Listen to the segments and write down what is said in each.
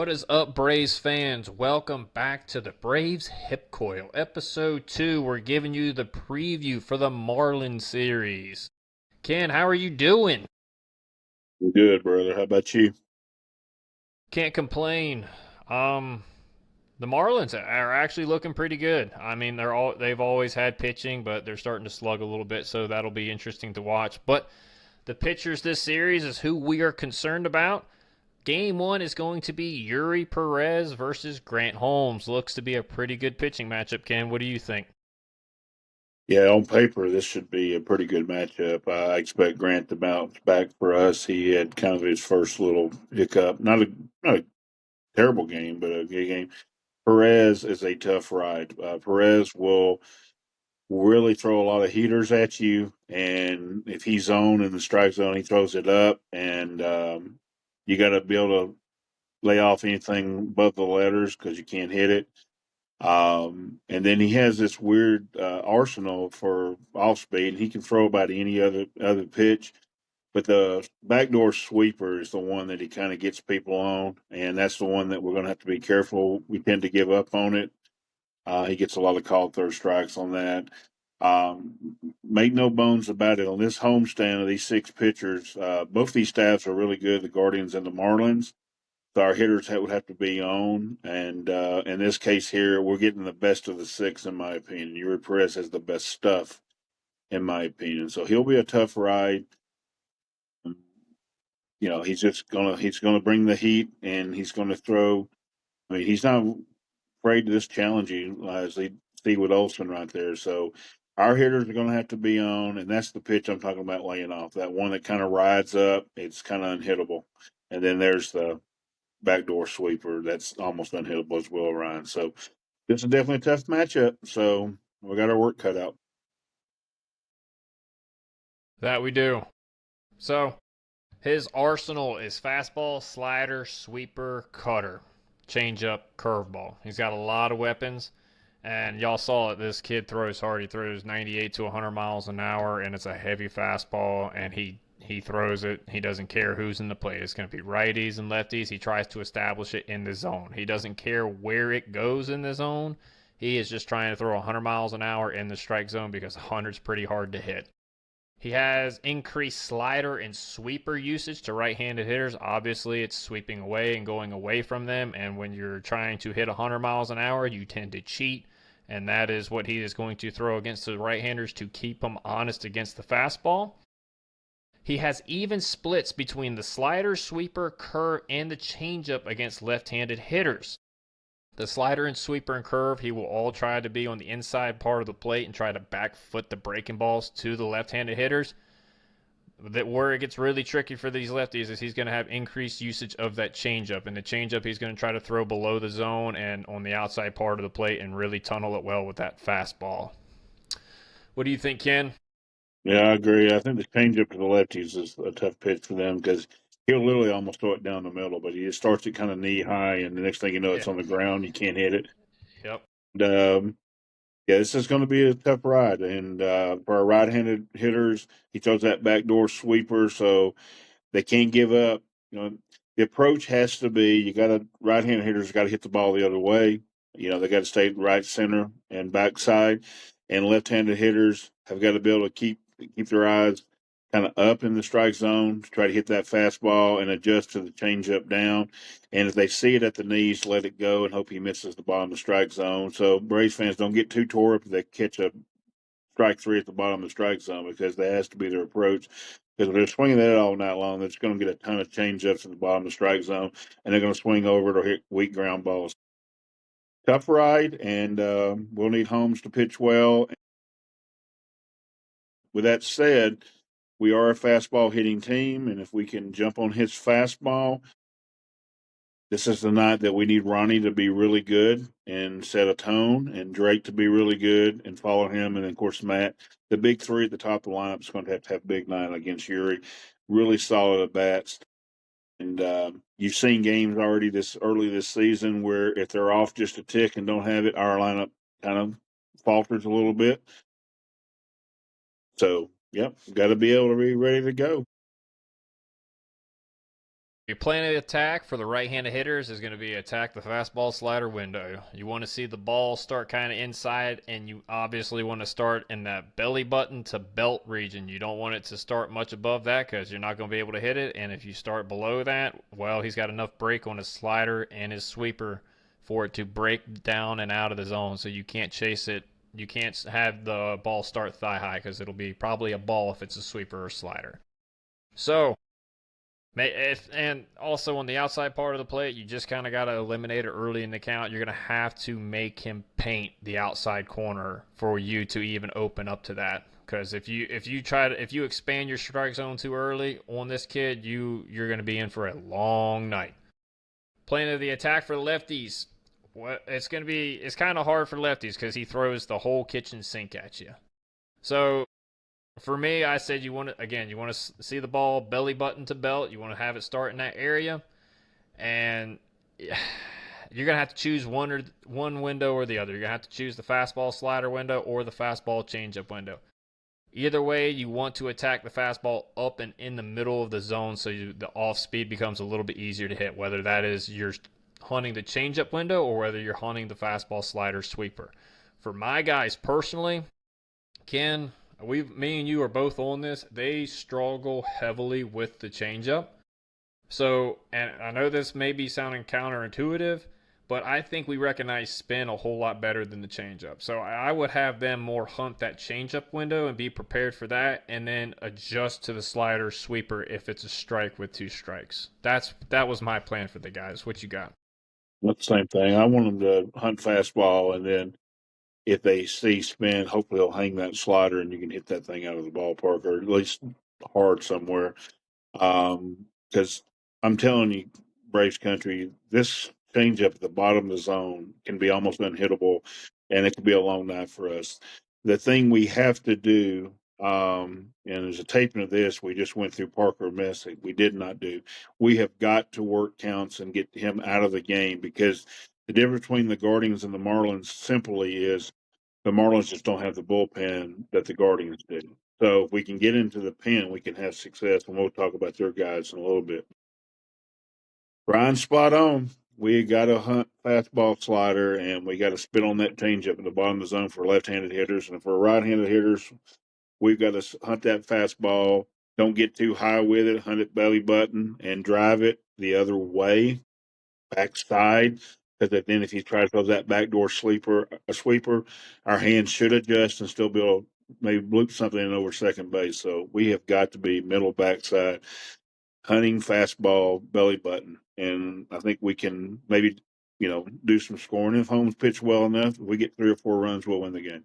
What is up, Braves fans? Welcome back to the Braves Hip Coil. Episode 2, we're giving you the preview for the Marlins series. Ken, how are you doing? Good, brother. How about you? Can't complain. Um, the Marlins are actually looking pretty good. I mean, they've always had pitching, but they're starting to slug a little bit, so that'll be interesting to watch. But the pitchers this series is who we are concerned about. Game 1 is going to be Yuri Perez versus Grant Holmes. Looks to be a pretty good pitching matchup, Ken. What do you think? Yeah, on paper, this should be a pretty good matchup. I expect Grant to bounce back for us. He had kind of his first little hiccup. Not a terrible game, but a good game. Perez is a tough ride. Perez will really throw a lot of heaters at you, and if he's zone in the strike zone, he throws it up, and you got to be able to lay off anything above the letters because you can't hit it. And then he has this weird arsenal for off speed. He can throw about any other pitch, but the backdoor sweeper is the one that he kind of gets people on, and that's the one that we're going to have to be careful. We tend to give up on it. He gets a lot of called third strikes on that. Make no bones about it. On this homestand of these six pitchers, both these staffs are really good. The Guardians and the Marlins. So our hitters would have to be on, and in this case here, we're getting the best of the six, in my opinion. Yuri Perez has the best stuff, in my opinion. So he'll be a tough ride. He's gonna bring the heat, and he's gonna throw. I mean, he's not afraid to just challenge you, as they see with Olson right there. So our hitters are gonna have to be on, and that's the pitch I'm talking about laying off. That one that kind of rides up, it's kind of unhittable, and then there's the backdoor sweeper that's almost unhittable as well, Ryan. So this is definitely a tough matchup. So we got our work cut out. That we do. So, his arsenal is fastball, slider, sweeper, cutter, changeup, curveball. He's got a lot of weapons. And y'all saw it. This kid throws hard. He throws 98 to 100 miles an hour, and it's a heavy fastball. And he throws it. He doesn't care who's in the plate. It's going to be righties and lefties. He tries to establish it in the zone. He doesn't care where it goes in the zone. He is just trying to throw 100 miles an hour in the strike zone because 100's pretty hard to hit. He has increased slider and sweeper usage to right-handed hitters. Obviously, it's sweeping away and going away from them. And when you're trying to hit 100 miles an hour, you tend to cheat. And that is what he is going to throw against the right-handers to keep them honest against the fastball. He has even splits between the slider, sweeper, curve, and the changeup against left-handed hitters. The slider and sweeper and curve, he will all try to be on the inside part of the plate and try to back foot the breaking balls to the left-handed hitters. That where it gets really tricky for these lefties is he's going to have increased usage of that changeup, and the changeup he's going to try to throw below the zone and on the outside part of the plate and really tunnel it well with that fastball. What do you think, Ken? Yeah, I agree. I think the changeup to the lefties is a tough pitch for them because he'll literally almost throw it down the middle, but he just starts it kind of knee high, and the next thing you know, Yeah. it's on the ground. You can't hit it. Yep. And, yeah, this is going to be a tough ride. And for our right-handed hitters, he throws that backdoor sweeper, so they can't give up. The approach has to be you got to right-handed hitters got to hit the ball the other way. They got to stay right center and backside, and left-handed hitters have got to be able to keep their eyes kind of up in the strike zone to try to hit that fastball and adjust to the changeup down. And if they see it at the knees, let it go and hope he misses the bottom of the strike zone. So Braves fans don't get too tore up if they catch a strike three at the bottom of the strike zone because that has to be their approach. Because if they're swinging that all night long, they're just going to get a ton of changeups at the bottom of the strike zone, and they're going to swing over it or hit weak ground balls. Tough ride, and we'll need Holmes to pitch well. With that said, we are a fastball hitting team, and if we can jump on his fastball, this is the night that we need Ronnie to be really good and set a tone, and Drake to be really good and follow him, and of course Matt. The big three at the top of the lineup is going to have big night against Yuri. Really solid at bats, and you've seen games already this early this season where if they're off just a tick and don't have it, our lineup kind of falters a little bit. So, yep, got to be able to be ready to go. Your plan of attack for the right-handed hitters is going to be attack the fastball slider window. You want to see the ball start kind of inside, and you obviously want to start in that belly button to belt region. You don't want it to start much above that because you're not going to be able to hit it. And if you start below that, well, he's got enough break on his slider and his sweeper for it to break down and out of the zone. So you can't chase it. You can't have the ball start thigh high because it'll be probably a ball if it's a sweeper or slider. So and also on the outside part of the plate, you just kind of got to eliminate it early in the count. You're going to have to make him paint the outside corner for you to even open up to that. Because if you expand your strike zone too early on this kid, you're going to be in for a long night. Plan of the attack for the lefties. It's kind of hard for lefties because he throws the whole kitchen sink at you. So for me, I said you want to see the ball belly button to belt. You want to have it start in that area, and you're gonna have to choose one window or the other. You're gonna have to choose the fastball slider window or the fastball changeup window. Either way, you want to attack the fastball up and in the middle of the zone so the off speed becomes a little bit easier to hit. Whether that is you're hunting the changeup window or whether you're hunting the fastball slider sweeper. For my guys personally, Ken, me and you are both on this. They struggle heavily with the changeup. So, and I know this may be sounding counterintuitive, but I think we recognize spin a whole lot better than the changeup. So I would have them more hunt that changeup window and be prepared for that, and then adjust to the slider sweeper if it's a strike with two strikes. That was my plan for the guys. What you got? Not the same thing. I want them to hunt fastball, and then if they see spin, hopefully they'll hang that slider and you can hit that thing out of the ballpark or at least hard somewhere. Because I'm telling you, Braves country, this changeup at the bottom of the zone can be almost unhittable, and it could be a long night for us. The thing we have to do, and there's a taping of this, we just went through Parker Messick. We did not do. We have got to work counts and get him out of the game because the difference between the Guardians and the Marlins simply is the Marlins just don't have the bullpen that the Guardians do. So if we can get into the pen, we can have success, and we'll talk about their guys in a little bit. Brian's spot on. We got to hunt fastball slider, and we got to spit on that changeup in the bottom of the zone for left-handed hitters. And for right-handed hitters, we've got to hunt that fastball. Don't get too high with it. Hunt it belly button and drive it the other way, backside. Because then if he tries to throw that backdoor sweeper, our hands should adjust and still be able to maybe loop something in over second base. So we have got to be middle backside hunting fastball belly button, and I think we can maybe do some scoring if Holmes pitch well enough. If we get 3 or 4 runs, we'll win the game.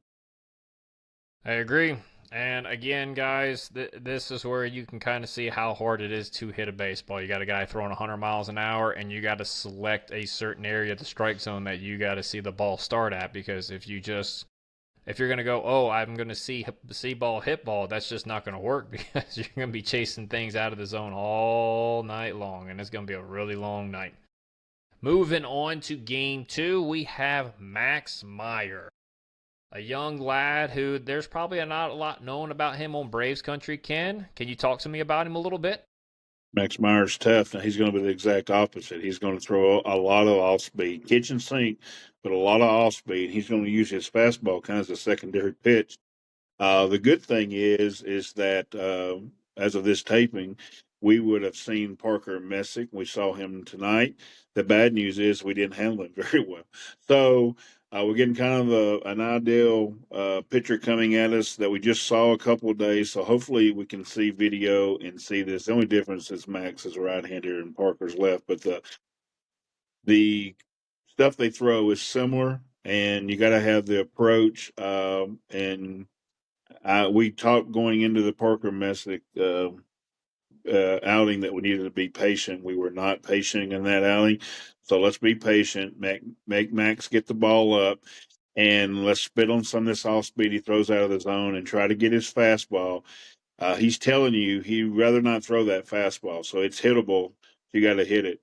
I agree. And again, guys, this is where you can kind of see how hard it is to hit a baseball. You got a guy throwing 100 miles an hour, and you got to select a certain area of the strike zone that you got to see the ball start at. Because if you're going to go, oh, I'm going to see ball, hit ball, that's just not going to work because you're going to be chasing things out of the zone all night long, and it's going to be a really long night. Moving on to game 2, we have Max Meyer, a young lad who there's probably not a lot known about him on Braves country. Ken, can you talk to me about him a little bit? Max Meyer's tough. Now he's going to be the exact opposite. He's going to throw a lot of off speed, kitchen sink, but a lot of off speed. He's going to use his fastball kind of as a secondary pitch. The good thing is that as of this taping, we would have seen Parker Messick. We saw him tonight. The bad news is we didn't handle him very well. So we're getting kind of an ideal pitcher coming at us that we just saw a couple of days. So hopefully we can see video and see this. The only difference is Max is a right-hander and Parker's left, but the stuff they throw is similar, and you got to have the approach and we talked going into the Parker Messick outing that we needed to be patient. We were not patient in that outing. So let's be patient, make Max get the ball up, and let's spit on some of this off speed he throws out of the zone and try to get his fastball. He's telling you he'd rather not throw that fastball. So it's hittable. You got to hit it.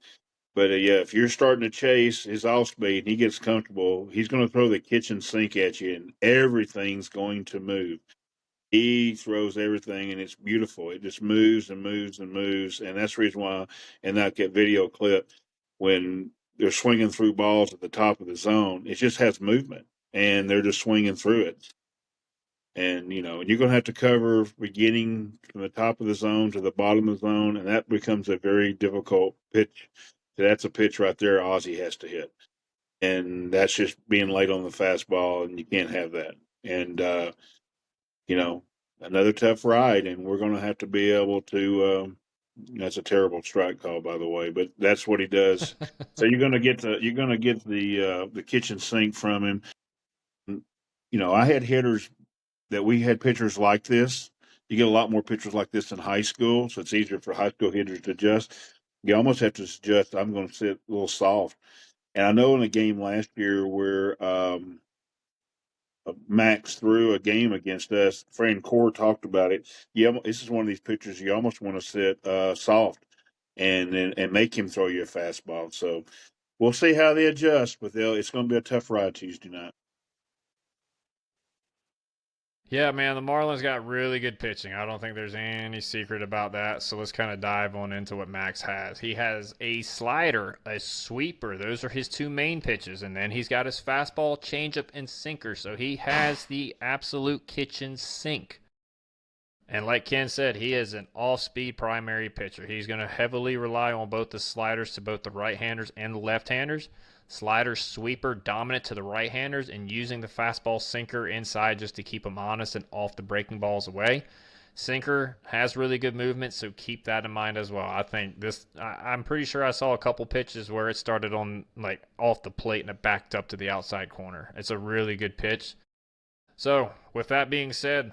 But yeah, if you're starting to chase his off speed and he gets comfortable, he's going to throw the kitchen sink at you and everything's going to move. He throws everything, and it's beautiful. It just moves and moves and moves, and that's the reason why. And that video clip when they're swinging through balls at the top of the zone, it just has movement, and they're just swinging through it. And you're going to have to cover beginning from the top of the zone to the bottom of the zone, and that becomes a very difficult pitch. So that's a pitch right there Ozzie has to hit, and that's just being late on the fastball, and you can't have that. And you know, another tough ride, and we're going to have to be able to. That's a terrible strike call, by the way, but that's what he does. So you're going to get the kitchen sink from him. I had hitters that we had pitchers like this. You get a lot more pitchers like this in high school, so it's easier for high school hitters to adjust. You almost have to adjust. I'm going to sit a little soft. And I know in a game last year where Max threw a game against us. Fran Core talked about it. Yeah, this is one of these pitchers you almost want to sit soft and make him throw you a fastball. So we'll see how they adjust, but it's going to be a tough ride Tuesday night. Yeah, man, the Marlins got really good pitching. I don't think there's any secret about that. So let's kind of dive on into what Max has. He has a slider, a sweeper. Those are his two main pitches. And then he's got his fastball, changeup, and sinker. So he has the absolute kitchen sink. And like Ken said, he is an off-speed primary pitcher. He's going to heavily rely on both the sliders to both the right-handers and the left-handers. Slider, sweeper, dominant to the right-handers, and using the fastball sinker inside just to keep them honest and off the breaking balls away. Sinker has really good movement, so keep that in mind as well. I think I'm pretty sure I saw a couple pitches where it started on like off the plate and it backed up to the outside corner. It's a really good pitch. So, with that being said,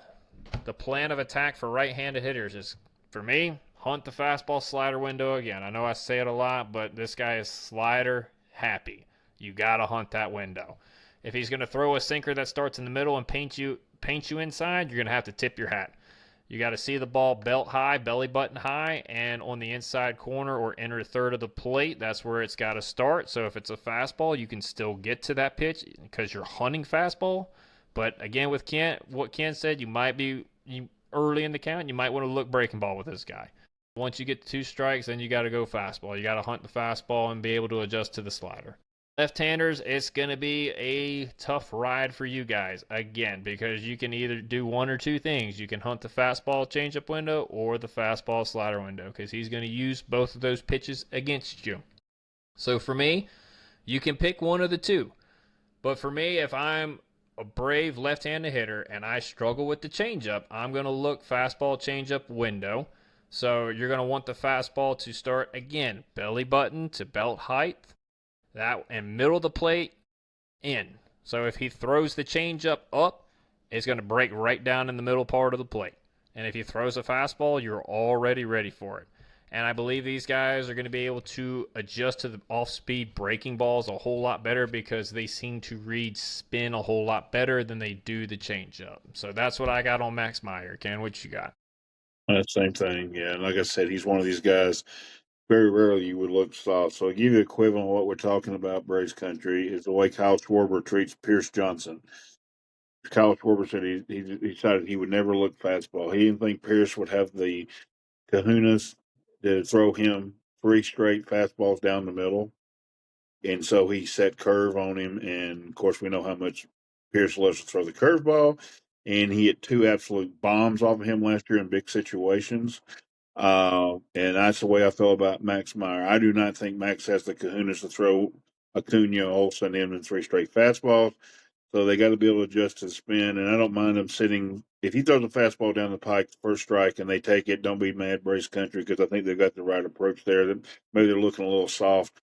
the plan of attack for right-handed hitters is, for me, hunt the fastball slider window again. I know I say it a lot, but this guy is slider happy. You got to hunt that window. If he's going to throw a sinker that starts in the middle and paint you inside, you're going to have to tip your hat. You got to see the ball belt high, belly button high, and on the inside corner or inner third of the plate, that's where it's got to start. So if it's a fastball, you can still get to that pitch because you're hunting fastball. But again, with what Ken said, early in the count, you might want to look breaking ball with this guy. Once you get to 2 strikes, then you got to go fastball. You got to hunt the fastball and be able to adjust to the slider. Left-handers, it's going to be a tough ride for you guys, again, because you can either do one or two things. You can hunt the fastball changeup window or the fastball slider window because he's going to use both of those pitches against you. So for me, you can pick one of the two. But for me, if I'm a brave left-handed hitter and I struggle with the changeup, I'm going to look fastball changeup window. So you're going to want the fastball to start again, belly button to belt height, that and middle of the plate in. So if he throws the changeup up, it's going to break right down in the middle part of the plate. And if he throws a fastball, you're already ready for it. And I believe these guys are going to be able to adjust to the off-speed breaking balls a whole lot better because they seem to read spin a whole lot better than they do the changeup. So that's what I got on Max Meyer. Ken, what you got? Same thing, yeah. And like I said, he's one of these guys. Very rarely you would look soft. So I'll give you the equivalent of what we're talking about, Braves country, is the way Kyle Schwarber treats Pierce Johnson. Kyle Schwarber said he decided he would never look fastball. He didn't think Pierce would have the kahunas to throw him 3 straight fastballs down the middle. And so he set curve on him. And of course, we know how much Pierce loves to throw the curveball. And he hit 2 absolute bombs off of him last year in big situations. And that's the way I feel about Max Meyer. I do not think Max has the kahunas to throw Acuna, Olsen in 3 straight fastballs. So they got to be able to adjust to the spin. And I don't mind them sitting. If he throws a fastball down the pike, first strike, and they take it, don't be mad, Brace Country, because I think they've got the right approach there. Maybe they're looking a little soft,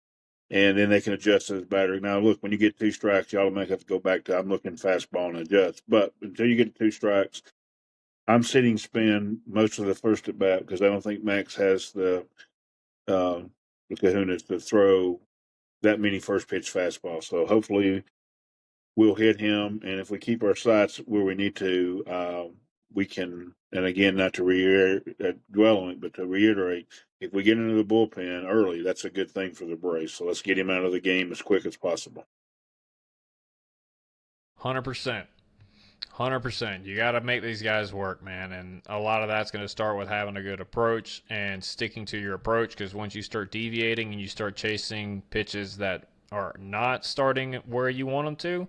and then they can adjust to his battery. Now, look, when you get 2 strikes, you automatically have to go back to I'm looking fastball and adjust. But until you get 2 strikes, I'm sitting spin most of the first at bat because I don't think Max has the kahunas to throw that many first pitch fastballs. So hopefully we'll hit him, and if we keep our sights where we need to, we can. And again, not to dwell on it, but to reiterate, if we get into the bullpen early, that's a good thing for the Braves. So let's get him out of the game as quick as possible. 100%. 100%. You got to make these guys work, man. And a lot of that's going to start with having a good approach and sticking to your approach, because once you start deviating and you start chasing pitches that are not starting where you want them to,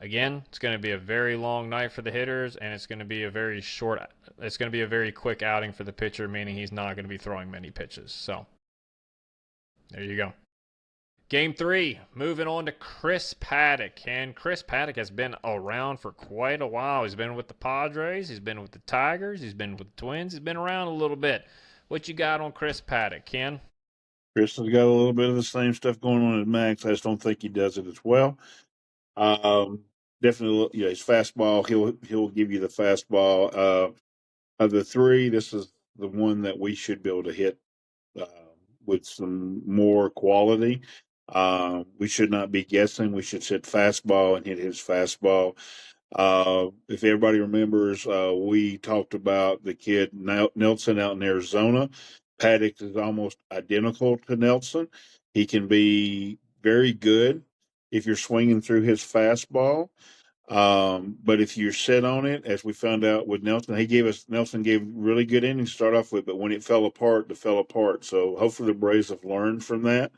again, it's going to be a very long night for the hitters, and it's going to be a very quick outing for the pitcher, meaning he's not going to be throwing many pitches. So, there you go. Game 3, moving on to Chris Paddack. And Chris Paddack has been around for quite a while. He's been with the Padres, he's been with the Tigers, he's been with the Twins, he's been around a little bit. What you got on Chris Paddack, Ken? Chris has got a little bit of the same stuff going on as Max. I just don't think he does it as well. Definitely, his fastball. He'll give you the fastball. Of the three, this is the one that we should be able to hit uh, with some more quality. We should not be guessing. We should hit fastball and hit his fastball. If everybody remembers, we talked about the kid Nelson out in Arizona. Paddock is almost identical to Nelson. He can be very good if you're swinging through his fastball. But if you're set on it, as we found out with Nelson, Nelson gave really good innings to start off with, but when it fell apart, it fell apart. So hopefully the Braves have learned from that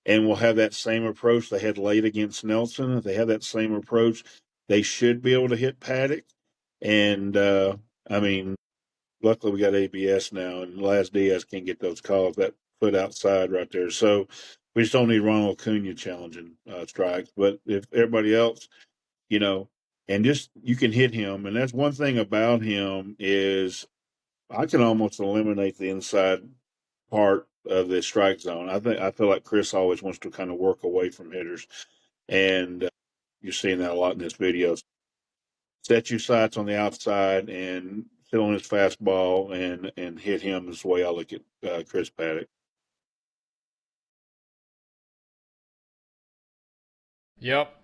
and will have that same approach they had late against Nelson. If they have that same approach, they should be able to hit Paddock. And, I mean, luckily we got ABS now, and Laz Diaz can't get those calls. That foot outside right there. So we just don't need Ronald Acuna challenging strikes. But if everybody else, and just you can hit him. And that's one thing about him is I can almost eliminate the inside part of the strike zone. I feel like Chris always wants to kind of work away from hitters, and you're seeing that a lot in this video. Set your sights on the outside and sit on his fastball and hit him is the way I look at Chris Paddack. Yep.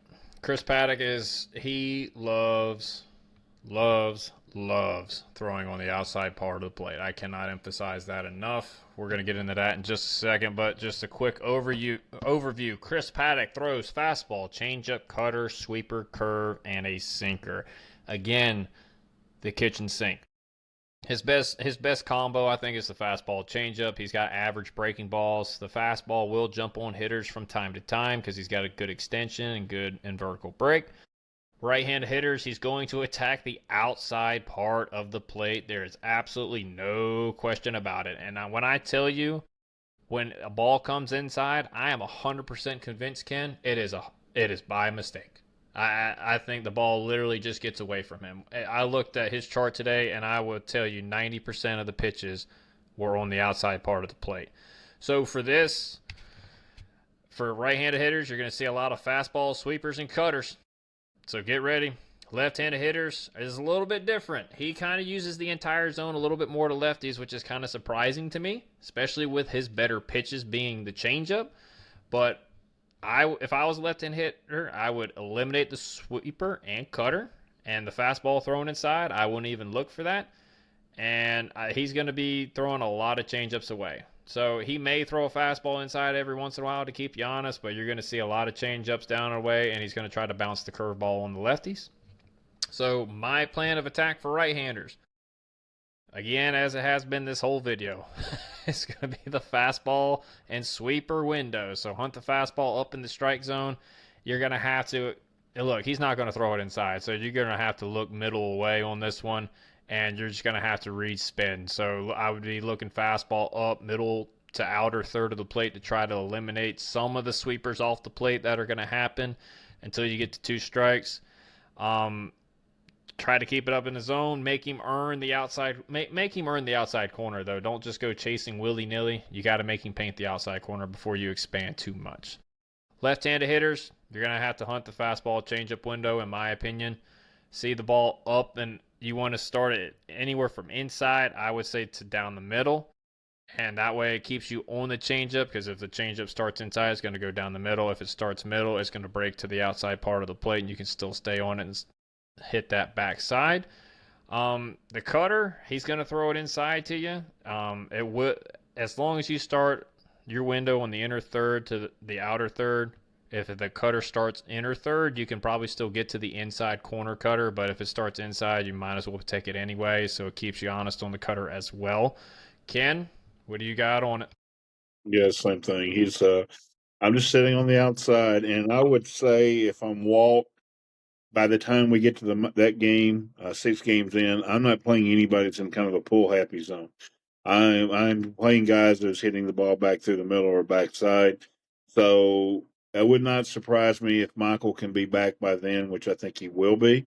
Chris Paddack he loves throwing on the outside part of the plate. I cannot emphasize that enough. We're going to get into that in just a second, but just a quick overview. Chris Paddack throws fastball, changeup, cutter, sweeper, curve, and a sinker. Again, the kitchen sink. His best combo, I think, is the fastball changeup. He's got average breaking balls. The fastball will jump on hitters from time to time because he's got a good extension and good and vertical break. Right-handed hitters, he's going to attack the outside part of the plate. There is absolutely no question about it. And when I tell you, when a ball comes inside, I am 100% convinced, Ken, it is by mistake. I think the ball literally just gets away from him. I looked at his chart today, and I would tell you 90% of the pitches were on the outside part of the plate. So for right-handed hitters, you're going to see a lot of fastballs, sweepers, and cutters. So get ready. Left-handed hitters is a little bit different. He kind of uses the entire zone a little bit more to lefties, which is kind of surprising to me, especially with his better pitches being the changeup. But if I was a left-handed hitter, I would eliminate the sweeper and cutter, and the fastball thrown inside, I wouldn't even look for that. And he's going to be throwing a lot of changeups away. So he may throw a fastball inside every once in a while to keep you honest, but you're going to see a lot of changeups down and away, and he's going to try to bounce the curveball on the lefties. So my plan of attack for right-handers, again, as it has been this whole video, it's going to be the fastball and sweeper window. So hunt the fastball up in the strike zone. You're going to have to, look, he's not going to throw it inside, so you're going to have to look middle away on this one, and you're just going to have to read spin. So I would be looking fastball up, middle to outer third of the plate to try to eliminate some of the sweepers off the plate that are going to happen until you get to 2 strikes. Try to keep it up in the zone. Make him earn the outside. Make him earn the outside corner, though. Don't just go chasing willy-nilly. You got to make him paint the outside corner before you expand too much. Left-handed hitters, you're going to have to hunt the fastball changeup window, in my opinion. See the ball up, and you want to start it anywhere from inside, I would say, to down the middle. And that way it keeps you on the changeup, because if the changeup starts inside, it's going to go down the middle. If it starts middle, it's going to break to the outside part of the plate, and you can still stay on it and hit that backside. The cutter, he's going to throw it inside to you. It would, as long as you start your window on the inner third to the outer third, If the cutter starts inner third, you can probably still get to the inside corner cutter, but if it starts inside, you might as well take it anyway, so it keeps you honest on the cutter as well. Ken, what do you got on it? Yeah, same thing. I'm just sitting on the outside, and I would say if I'm Walt, by the time we get to that game, 6 games in, I'm not playing anybody that's in kind of a pull happy zone. I'm playing guys that's hitting the ball back through the middle or backside. So it would not surprise me if Michael can be back by then, which I think he will be.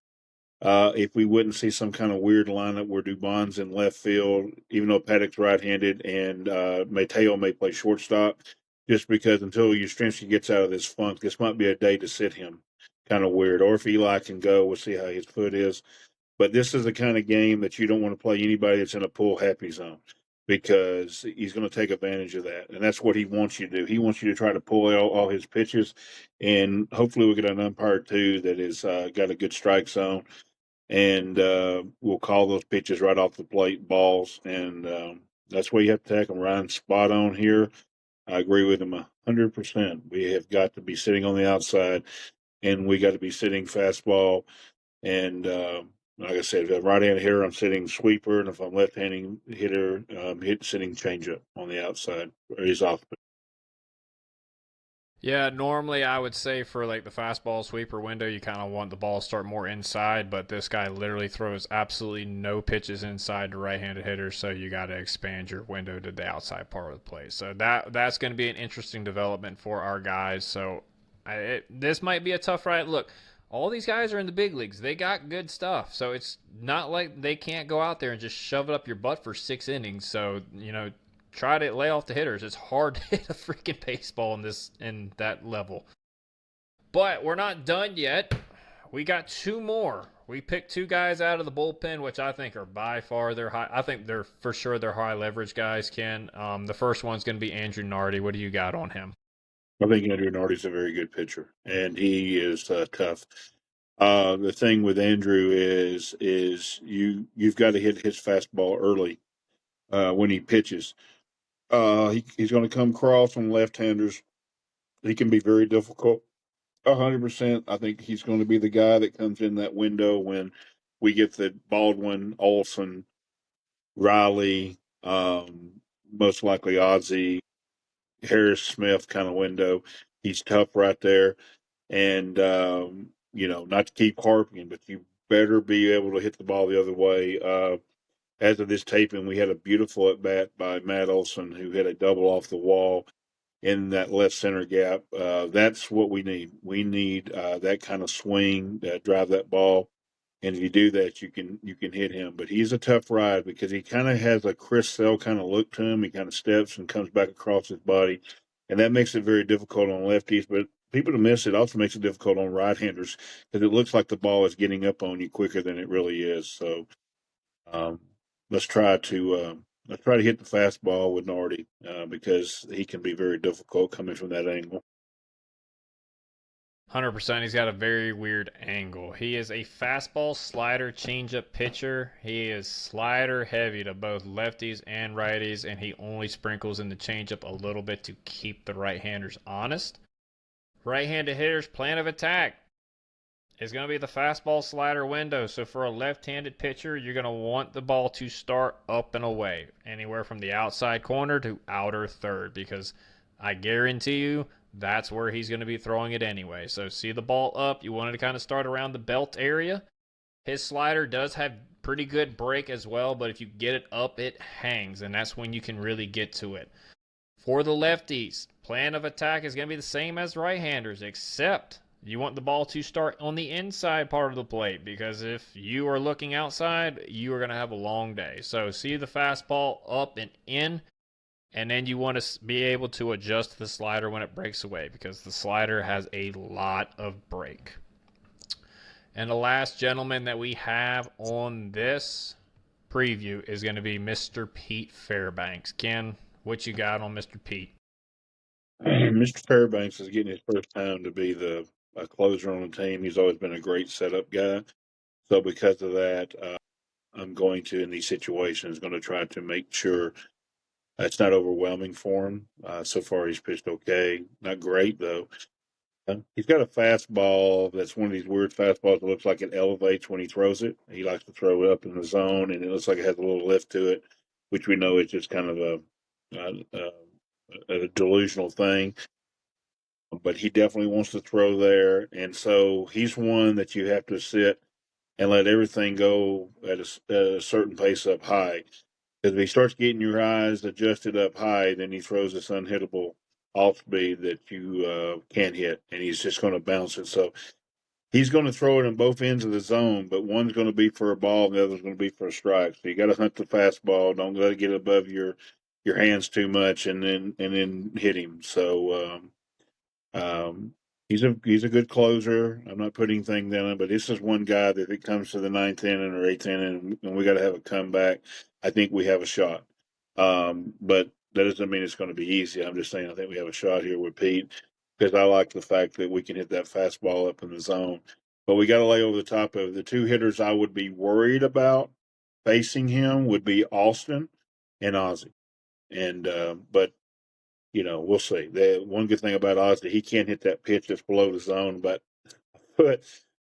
If we wouldn't see some kind of weird lineup where Dubon's in left field, even though Paddock's right-handed, and Mateo may play shortstop, just because until Yastrzemski gets out of this funk, this might be a day to sit him. Kind of weird. Or if Eli can go, we'll see how his foot is. But this is the kind of game that you don't want to play anybody that's in a pull happy zone because he's going to take advantage of that. And that's what he wants you to do. He wants you to try to pull out all his pitches. And hopefully we'll get an umpire, too, that has got a good strike zone and we'll call those pitches right off the plate balls, and that's where you have to tackle them. Ryan's spot on here. I agree with him 100%. We have got to be sitting on the outside, and we got to be sitting fastball. And like I said, if I'm right-handed hitter, I'm sitting sweeper, and if I'm left-handed hitter, sitting changeup on the outside. Or he's off. Yeah, normally I would say for like the fastball sweeper window, you kind of want the ball to start more inside, but this guy literally throws absolutely no pitches inside to right-handed hitters, so you got to expand your window to the outside part of the plate. So that's going to be an interesting development for our guys. So this might be a tough ride. Look, all these guys are in the big leagues. They got good stuff. So it's not like they can't go out there and just shove it up your butt for 6 innings. So, try to lay off the hitters. It's hard to hit a freaking baseball in that level. But we're not done yet. We got two more. We picked two guys out of the bullpen, which I think are by far their high. I think they're for sure they're high leverage guys. Ken, the first one's going to be Andrew Nardi. What do you got on him? I think Andrew Nardi's a very good pitcher, and he is tough. The thing with Andrew is you've got to hit his fastball early when he pitches. He's going to come across on left-handers. He can be very difficult. 100%. I think he's going to be the guy that comes in that window when we get the Baldwin, Olson, Riley, most likely Ozzie, Harris Smith kind of window. He's tough right there. And, not to keep harping, but you better be able to hit the ball the other way. As of this taping, we had a beautiful at bat by Matt Olson, who hit a double off the wall in that left center gap. That's what we need. We need that kind of swing, drive that ball, and if you do that, you can hit him. But he's a tough ride because he kind of has a Chris Sale kind of look to him. He kind of steps and comes back across his body, and that makes it very difficult on lefties. But people to miss it also makes it difficult on right-handers because it looks like the ball is getting up on you quicker than it really is. So um, let's try to hit the fastball with Nardi because he can be very difficult coming from that angle. 100%. He's got a very weird angle. He is a fastball, slider, changeup pitcher. He is slider heavy to both lefties and righties, and he only sprinkles in the changeup a little bit to keep the right-handers honest. Right-handed hitters' plan of attack is going to be the fastball slider window. So for a left-handed pitcher, you're going to want the ball to start up and away, anywhere from the outside corner to outer third, because I guarantee you that's where he's going to be throwing it anyway. So see the ball up. You want it to kind of start around the belt area. His slider does have pretty good break as well, but if you get it up, it hangs, and that's when you can really get to it. For the lefties, plan of attack is going to be the same as right-handers, except you want the ball to start on the inside part of the plate, because if you are looking outside, you are going to have a long day. So see the fastball up and in, and then you want to be able to adjust the slider when it breaks away, because the slider has a lot of break. And the last gentleman that we have on this preview is going to be Mr. Pete Fairbanks. Ken, what you got on Mr. Pete? Mr. Fairbanks is getting his first time to be the closer on the team. He's always been a great setup guy. So because of that, I'm going to, in these situations, going to try to make sure it's not overwhelming for him. So far, he's pitched okay. Not great, though. He's got a fastball that's one of these weird fastballs that looks like it elevates when he throws it. He likes to throw it up in the zone, and it looks like it has a little lift to it, which we know is just kind of a delusional thing. But he definitely wants to throw there, and so he's one that you have to sit and let everything go at a certain pace up high. Because if he starts getting your eyes adjusted up high, then he throws this unhittable off speed that you can't hit, and he's just going to bounce it. So he's going to throw it in both ends of the zone, but one's going to be for a ball, and the other's going to be for a strike. So you got to hunt the fastball. Don't let it get above your hands too much, and then hit him. So he's a good closer. I'm not putting things down him, but this is one guy that if it comes to the ninth inning or eighth inning, and we got to have a comeback, I think we have a shot. But that doesn't mean it's going to be easy. I'm just saying I think we have a shot here with Pete because I like the fact that we can hit that fastball up in the zone. But we got to lay over the top of it. The two hitters I would be worried about facing him would be Austin and Ozzie. And but we'll see. The one good thing about Ozzy, he can't hit that pitch that's below the zone, but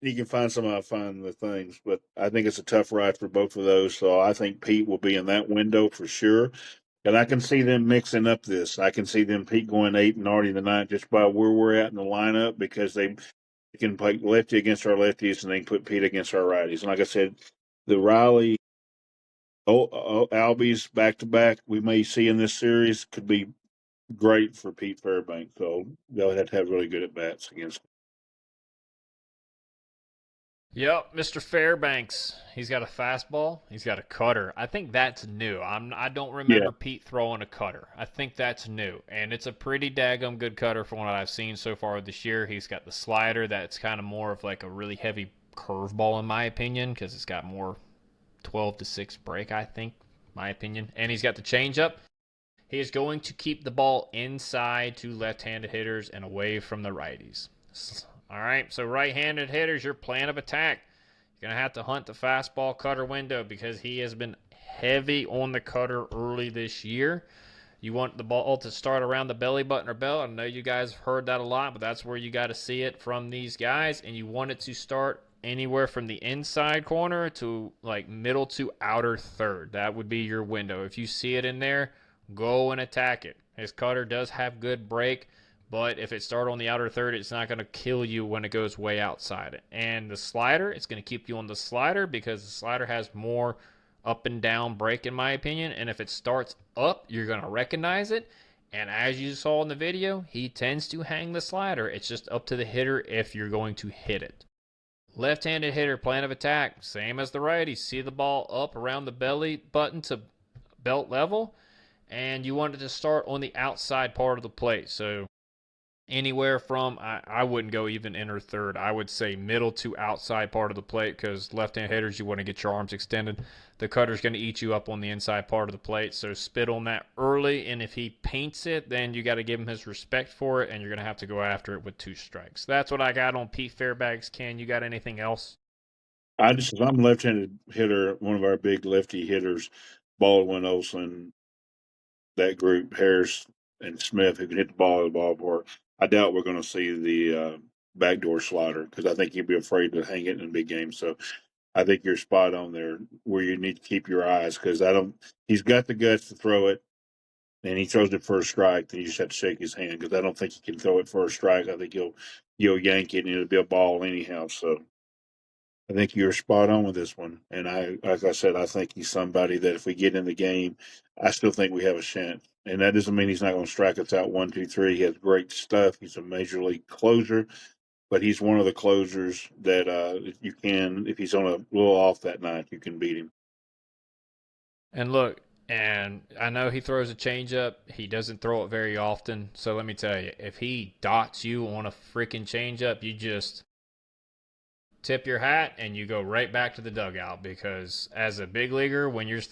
he can find the things. But I think it's a tough ride for both of those. So I think Pete will be in that window for sure. And I can see them mixing up this. I can see them Pete going 8 and Artie the 9 just by where we're at in the lineup because they can play lefty against our lefties and they can put Pete against our righties. And like I said, the Riley Albies back to back we may see in this series could be great for Pete Fairbanks. So they'll have to have really good at bats against him. Yep, Mr. Fairbanks. He's got a fastball. He's got a cutter. I think that's new. I don't Yeah, remember Pete throwing a cutter. I think that's new, and it's a pretty daggum good cutter from what I've seen so far this year. He's got the slider that's kind of more of like a really heavy curveball in my opinion because it's got more 12 to 6 break. I think, my opinion, and he's got the changeup. He is going to keep the ball inside to left-handed hitters and away from the righties. All right, so right-handed hitters, your plan of attack. You're going to have to hunt the fastball cutter window because he has been heavy on the cutter early this year. You want the ball to start around the belly button or belt. I know you guys have heard that a lot, but that's where you got to see it from these guys. And you want it to start anywhere from the inside corner to like middle to outer third. That would be your window. If you see it in there, go and attack it. His cutter does have good break, but if it starts on the outer third, it's not going to kill you when it goes way outside it. And the slider, it's going to keep you on the slider because the slider has more up and down break, in my opinion. And if it starts up, you're going to recognize it. And as you saw in the video, he tends to hang the slider. It's just up to the hitter if you're going to hit it. Left-handed hitter, plan of attack, same as the righty. See the ball up around the belly button to belt level, and you want it to start on the outside part of the plate. So anywhere from, I wouldn't go even inner third. I would say middle to outside part of the plate because left-hand hitters, you want to get your arms extended. The cutter's going to eat you up on the inside part of the plate, so spit on that early, and if he paints it, then you got to give him his respect for it, and you're going to have to go after it with 2 strikes. That's what I got on Pete Fairbanks. Ken, you got anything else? I'm a left-handed hitter, one of our big lefty hitters, Baldwin, Olson, that group, Harris and Smith, who can hit the ball at the ballpark. I doubt we're going to see the backdoor slider because I think he'd be afraid to hang it in a big game. So I think you're spot on there where you need to keep your eyes because I don't. He's got the guts to throw it, and he throws it for a strike. Then you just have to shake his hand because I don't think he can throw it for a strike. I think you'll yank it and it'll be a ball anyhow. So I think you're spot on with this one. And like I said, I think he's somebody that if we get in the game, I still think we have a chance. And that doesn't mean he's not going to strike us out 1, 2, 3. He has great stuff. He's a major league closer, but he's one of the closers that if he's on a little off that night, you can beat him. And look, and I know he throws a changeup. He doesn't throw it very often. So let me tell you, if he dots you on a freaking changeup, you just tip your hat and you go right back to the dugout because as a big leaguer when you're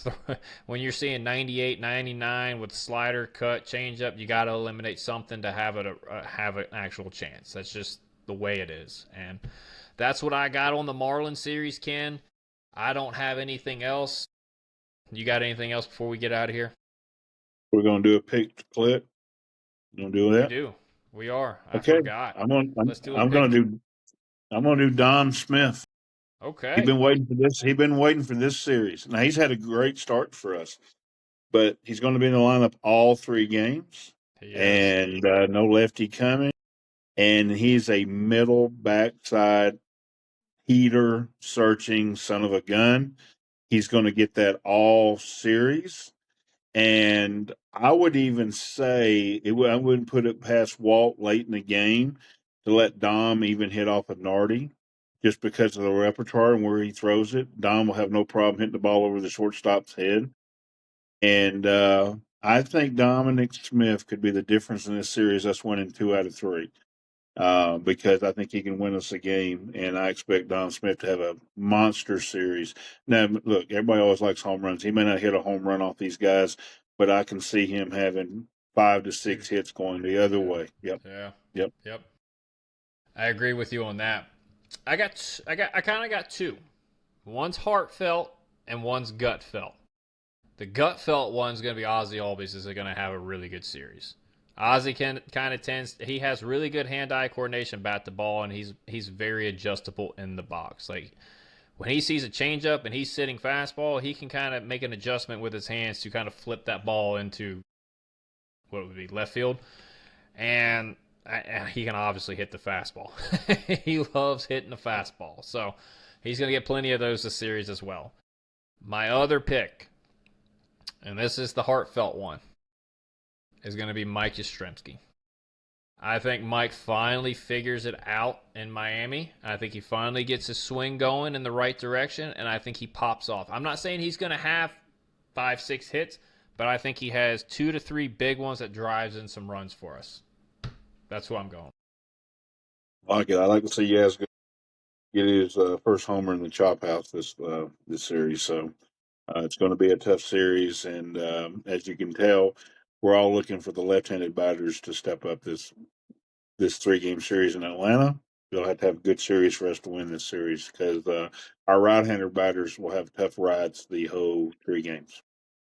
when you're seeing 98 99 with slider cut changeup, you got to eliminate something to have it have an actual chance. That's just the way it is, and that's what I got on the Marlins series. Ken, I don't have anything else. You got anything else before we get out of here? We're going to do a pick clip. You going to do We that? do. We are. I Okay, forgot. Let's do a I'm gonna pick. do I'm gonna do Don Smith. He's Okay. been waiting for this. He's been waiting for this series. Now he's had a great start for us, but he's going to be in the lineup all 3 games, He is. and no lefty coming. And he's a middle backside heater searching son of a gun. He's going to get that all series. And I would even say I wouldn't put it past Walt late in the game to let Dom even hit off a Nardi just because of the repertoire and where he throws it. Dom will have no problem hitting the ball over the shortstop's head. And I think Dominic Smith could be the difference in this series. Us winning 2 out of 3 because I think he can win us a game, and I expect Don Smith to have a monster series. Now, look, everybody always likes home runs. He may not hit a home run off these guys, but I can see him having 5 to 6 hits going the other way. Yep, Yeah. yep. Yep. I agree with you on that. I kind of got two. One's heartfelt and one's gut felt. The gut felt one's going to be Ozzy Albies is going to have a really good series. Ozzy he has really good hand-eye coordination bat the ball, and he's very adjustable in the box. Like when he sees a changeup and he's sitting fastball, he can kind of make an adjustment with his hands to kind of flip that ball into what would be left field, and he can obviously hit the fastball. He loves hitting the fastball, so he's going to get plenty of those this series as well. My other pick, and this is the heartfelt one, is going to be Mike Yastrzemski. I think Mike finally figures it out in Miami. I think he finally gets his swing going in the right direction, and I think he pops off. I'm not saying he's going to have 5-6 hits, but I think he has 2 to 3 big ones that drives in some runs for us. That's who I'm going. I like it. I like to see Yaz get his first homer in the chop house this series. So it's going to be a tough series, and as you can tell, we're all looking for the left-handed batters to step up this 3-game series in Atlanta. They'll have to have a good series for us to win this series because our right-handed batters will have tough rides the whole 3 games.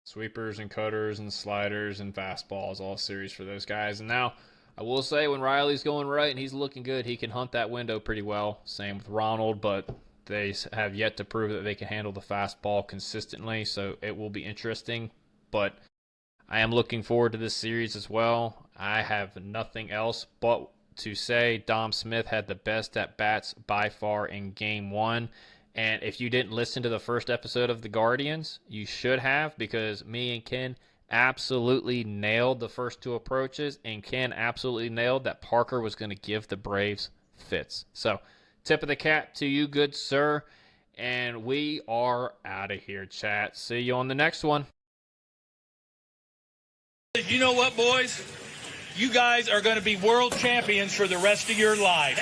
Sweepers and cutters and sliders and fastballs, all series for those guys. And now, I will say, when Riley's going right and he's looking good, he can hunt that window pretty well. Same with Ronald, but they have yet to prove that they can handle the fastball consistently, so it will be interesting. But I am looking forward to this series as well. I have nothing else but to say Dom Smith had the best at-bats by far in Game 1. And if you didn't listen to the first episode of The Guardians, you should have, because me and Ken absolutely nailed the first 2 approaches, and Ken absolutely nailed that Parker was going to give the Braves fits. So, tip of the cap to you, good sir. And we are out of here, chat. See you on the next one. You know what, boys? You guys are going to be world champions for the rest of your life.